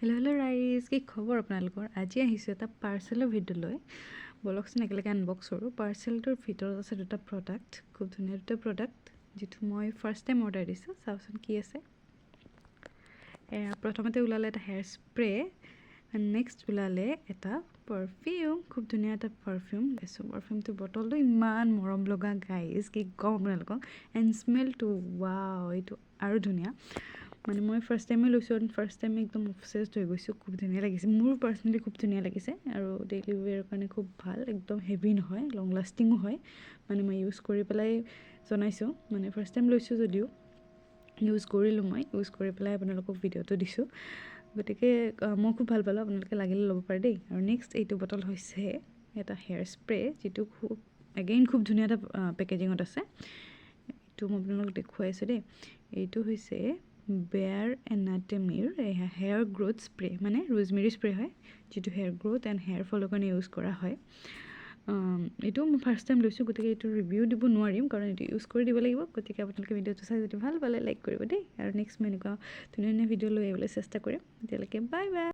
Hello' ৰাইজ, কি খবৰ আপোনালোকৰ? আজি আহিছোঁ এটা পাৰ্চেলৰ ভিডিঅ' লৈ। বলকচোন একেলগে আনবক্স কৰোঁ। পাৰ্চেলটোৰ ভিতৰত আছে দুটা প্ৰডাক্ট, খুব ধুনীয়া দুটা প্ৰডাক্ট, যিটো মই ফাৰ্ষ্ট টাইম অৰ্ডাৰ দিছোঁ। চাওঁচোন কি আছে। প্ৰথমতে ওলালে এটা হেয়াৰ স্প্ৰে, নেক্সট ওলালে এটা পাৰফিউম, খুব ধুনীয়া এটা পাৰফিউম লৈছোঁ। পাৰফিউমটোৰ বটলটো ইমান মৰম লগা গাইজ, কি ক'ম আপোনালোকক। এণ্ড স্মেলটো ৱাও, এইটো আৰু ধুনীয়া। মানে মই ফাৰ্ষ্ট টাইমে লৈছোঁ, ফাৰ্ষ্ট টাইম একদম অবচেছড হৈ গৈছোঁ। খুব ধুনীয়া লাগিছে, মোৰ পাৰ্চনেলি খুব ধুনীয়া লাগিছে আৰু ডেইলি ৱেৰৰ কাৰণে খুব ভাল। একদম হেভি নহয়, লং লাষ্টিঙো হয়। মানে মই ইউজ কৰি পেলাই জনাইছোঁ, মানে ফাৰ্ষ্ট টাইম লৈছোঁ যদিও ইউজ কৰিলোঁ। মই ইউজ কৰি পেলাই আপোনালোকক ভিডিঅ'টো দিছোঁ, গতিকে মই খুব ভাল পালোঁ। আপোনালোকে লাগিলে ল'ব পাৰে দেই। আৰু নেক্সট এইটো বটল হৈছে এটা হেয়াৰ স্প্ৰে, যিটো খুব এগেইন খুব ধুনীয়া এটা পেকেজিঙত আছে। এইটো মই আপোনালোকক দেখুৱাই আছোঁ দেই। এইটো হৈছে বেয়াৰ এনাটমিৰ হেয়াৰ গ্ৰ'থ স্প্ৰে, মানে ৰোজমেৰী স্প্ৰে হয়, যিটো হেয়াৰ গ্ৰ'থ এণ্ড হেয়াৰ ফলৰ কাৰণে ইউজ কৰা হয়। এইটো মই ফাৰ্ষ্ট টাইম লৈছোঁ, গতিকে এইটো ৰিভিউ দিব নোৱাৰিম, কাৰণ এইটো ইউজ কৰি দিব লাগিব। গতিকে আপোনালোকে ভিডিঅ'টো চাই যদি ভাল পালে লাইক কৰিব দেই। আৰু নেক্সট মই এনেকুৱা ধুনীয়া ধুনীয়া ভিডিঅ' লৈ আহিবলৈ চেষ্টা কৰিম। এতিয়ালৈকে বাই বাই।